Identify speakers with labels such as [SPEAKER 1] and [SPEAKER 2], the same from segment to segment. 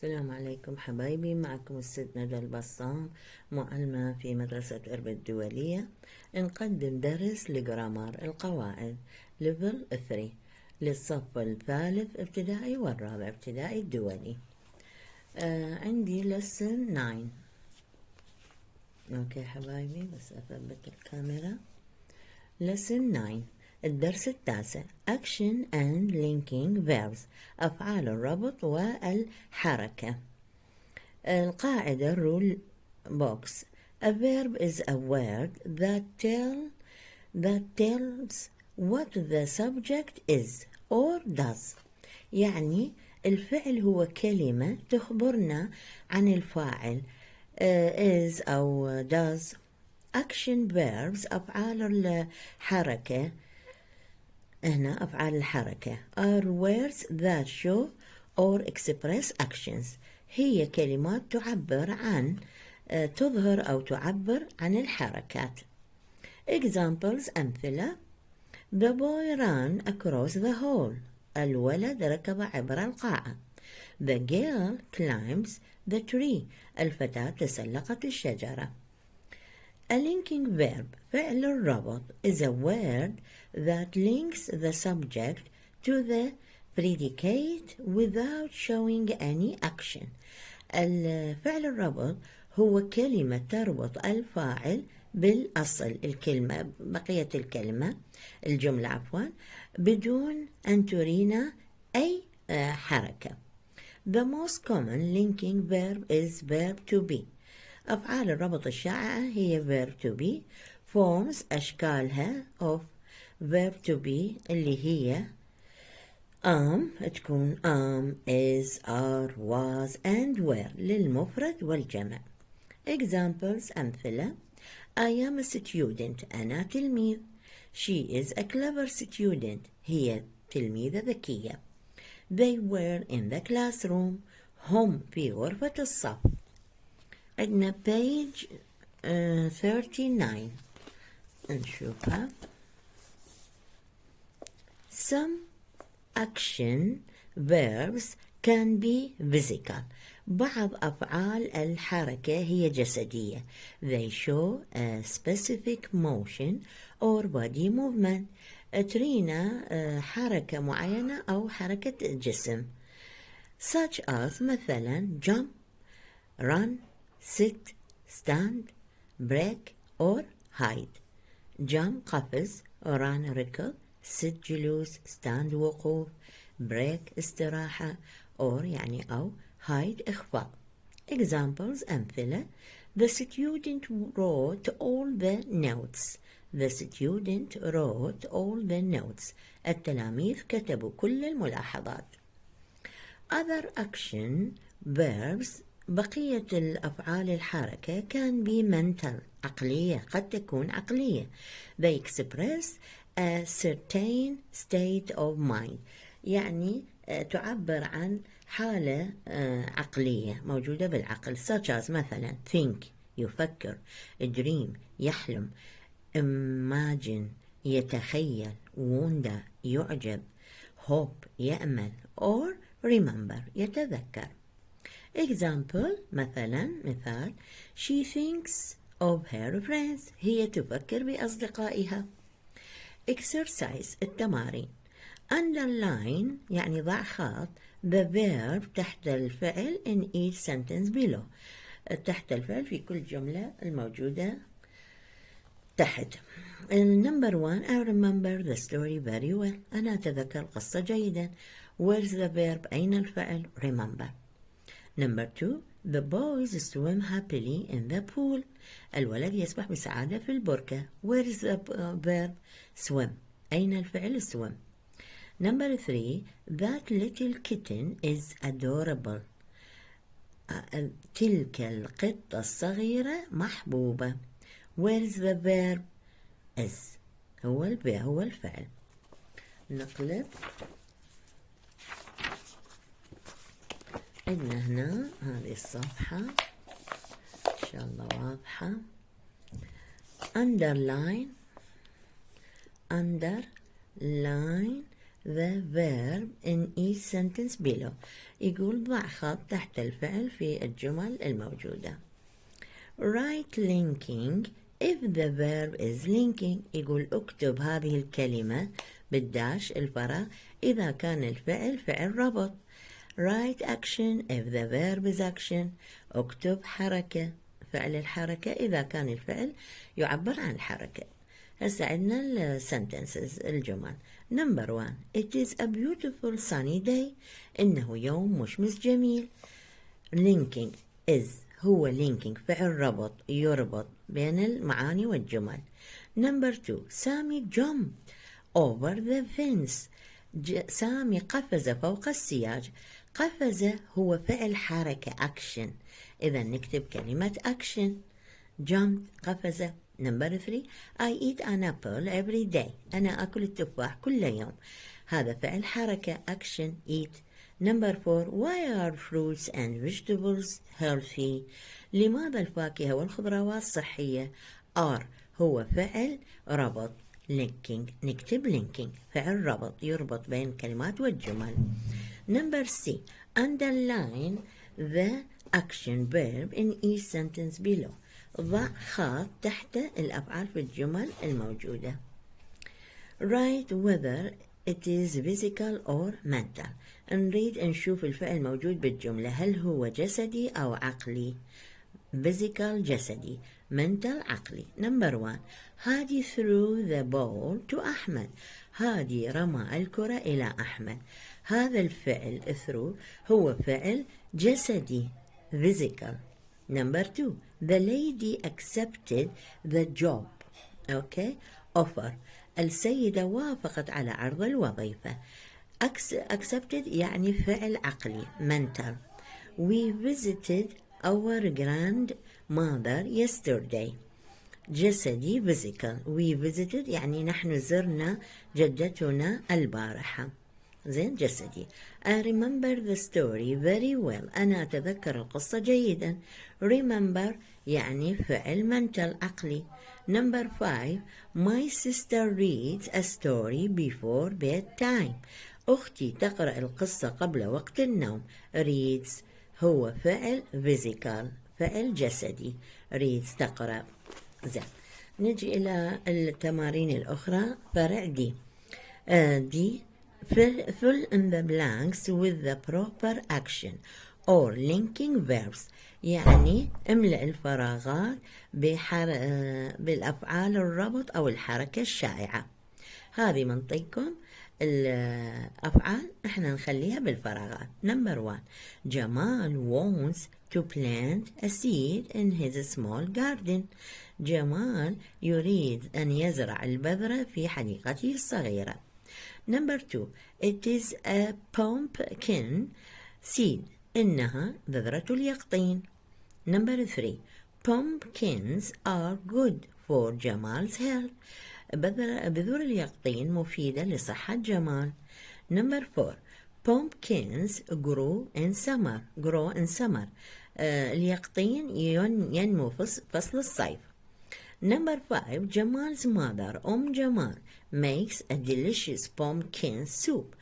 [SPEAKER 1] السلام عليكم حبايبي، معكم الست ندى البسام، معلمة في مدرسة إربد الدولية. نقدم درس لجرامر القواعد ليفل 3 للصف الثالث ابتدائي والرابع ابتدائي الدولي. عندي lesson 9. اوكي حبايبي، بس اثبت الكاميرا. lesson 9 الدرس التاسع action and linking verbs أفعال الربط والحركة. القاعدة rule box. A verb is a word that tells what the subject is or does. يعني الفعل هو كلمة تخبرنا عن الفاعل is أو does. action verbs أفعال الحركة. هنا أفعال الحركة are words that show or express actions. هي كلمات تعبر عن تظهر أو تعبر عن الحركات. examples أمثلة: The boy ran across the hall. الولد ركض عبر القاعة. The girl climbs the tree. الفتاة تسلقت الشجرة. A linking verb فعل الربط is a word that links the subject to the predicate without showing any action. الفعل الربط هو كلمة تربط الفاعل بالأصل الكلمة، بقية الجملة عفوا، بدون أن ترينا أي حركة. The most common linking verb is verb to be. أفعال الربط الشائعة هي verb to be. forms أشكالها of verb to be اللي هي تكون is, are, was and were للمفرد والجمع. examples أمثلة: I am a student. أنا تلميذ. She is a clever student. هي تلميذة ذكية. They were in the classroom. هم في غرفة الصف. عندنا page 39 نشوفها. Some action verbs can be physical. بعض أفعال الحركة هي جسدية. They show a specific motion or body movement. ترينا حركة معينة أو حركة جسم. such as مثلا jump, run, sit, stand, break or hide. jump قفز، run ركض، sit جلوس، stand وقوف، break استراحة، or يعني أو hide إخفاء. examples أمثلة: The student wrote all the notes. The student wrote all the notes. التلاميذ كتبوا كل الملاحظات. other action verbs بقية الأفعال الحركة can be mental عقلية، قد تكون عقلية. They express a certain state of mind. يعني تعبر عن حالة عقلية موجودة بالعقل. such as مثلا think يفكر، dream يحلم، imagine يتخيل، wonder يعجب، hope يأمل or remember يتذكر. example مثال: she thinks of her friends. هي تفكر بأصدقائها. exercise التمارين. underline يعني ضع خط the verb تحت الفعل in each sentence below. تحت الفعل في كل جملة الموجودة تحت. number 1 I remember the story very well. أنا أتذكر القصة جيدا. where's the verb أين الفعل؟ remember. number 2 the boys swim happily in the pool. الولد يسبح بسعادة في البركة. where's the verb swim أين الفعل swim. number 3 that little kitten is adorable. تلك القطة الصغيرة محبوبة. where's the verb is هو الفعل. نقلب. عندنا هنا هذه الصفحة إن شاء الله واضحة. underline the verb in each sentence below. يقول ضع خط تحت الفعل في الجمل الموجودة. Write linking if the verb is linking. يقول اكتب هذه الكلمة بالداش الفراغ إذا كان الفعل فعل ربط. Write action if the verb is action. اكتب حركة فعل الحركة إذا كان الفعل يعبر عن الحركة. هسه عندنا ال sentences الجمل. Number 1 It is a beautiful sunny day. إنه يوم مشمس جميل. Linking is هو linking فعل ربط يربط بين المعاني والجمل. Number 2 سامي jumped over the fence. سامي قفز فوق السياج. قفز هو فعل حركة action. إذا نكتب كلمة action. Jumped قفز. Number 3 I eat an apple every day. أنا أكل التفاح كل يوم. هذا فعل حركة action eat. Number 4 Why are fruits and vegetables healthy? لماذا الفاكهة والخضروات صحية؟ are هو فعل ربط linking. نكتب linking فعل ربط يربط بين الكلمات والجمل. Number C underline the action verb in each sentence below. ضع خط تحت الأفعال في الجمل الموجودة. Write whether it is physical or mental. نريد نشوف الفعل موجود بالجملة هل هو جسدي أو عقلي. Physical جسدي. Mental عقلي. Number 1 هادي threw the ball to أحمد. هادي رمى الكرة إلى أحمد. هذا الفعل threw هو فعل جسدي physical. Number 2 the lady accepted the job. offer السيدة وافقت على عرض الوظيفة. accepted يعني فعل عقلي mental. We visited our grandmother yesterday. جسدي physical. We visited يعني نحن زرنا جدتنا البارحة. زين جسدي. I remember the story very well. أنا أتذكر القصة جيدا. Remember يعني فعل mental عقلي. Number 5 My sister reads a story before bedtime. أختي تقرأ القصة قبل وقت النوم. Reads هو فعل physical فعل جسدي. Reads تقرأ. زين نجي إلى التمارين الأخرى. فرع دي. دي fill in the blanks with the proper action or linking verbs. يعني املأ الفراغات بالأفعال الربط أو الحركة الشائعة. هذه منطقكم الأفعال احنا نخليها بالفراغات. Number 1 جمال wants to plant a seed in his small garden. جمال يريد أن يزرع البذرة في حديقته الصغيرة. Number 2 It is a pumpkin seed. إنها بذرة اليقطين. Number 3 Pumpkins are good for Jamal's health. بذور اليقطين مفيدة لصحة جمال. Number 4 Pumpkins grow in summer. اليقطين ينمو فصل الصيف. Number 5 Jamal's mother جمال makes a delicious pumpkin soup.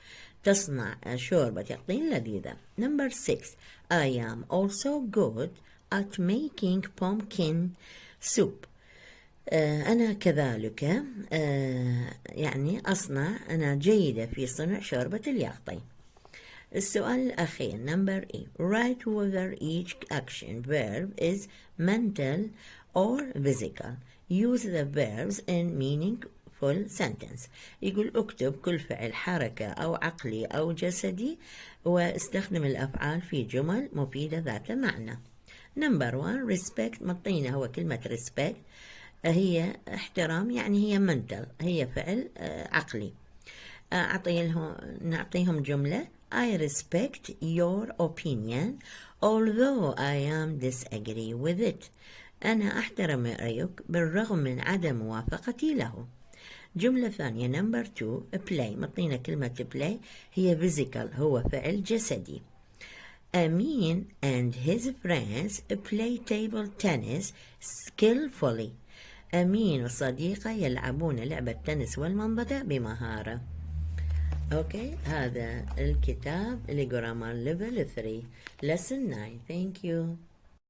[SPEAKER 1] تصنع شوربة يقطين لذيذة. Number 6 I am also good at making pumpkin soup. أنا كذلك يعني أنا جيدة في صنع شوربة اليقطين. السؤال الأخير number 8 write whether each action verb is mental or physical. Use the verbs in meaningful sentence. يقول اكتب كل فعل حركة أو عقلي أو جسدي واستخدم الأفعال في جمل مفيدة ذات معنى. Number 1 respect. مطينا هو كلمة respect هي احترام يعني هي mental هي فعل عقلي. نعطيهم جملة I respect your opinion although I am disagree with it. أنا أحترم رأيك بالرغم من عدم موافقتي له. جملة ثانية number 2 play. مطينا كلمة play هي physical هو فعل جسدي. Amin and his friends play table tennis skillfully. أمين وصديقه يلعبون لعبة تنس والمنضدة بمهارة. أوكي، هذا الكتاب اللي جرامر ليفل 3 lesson 9. Thank you.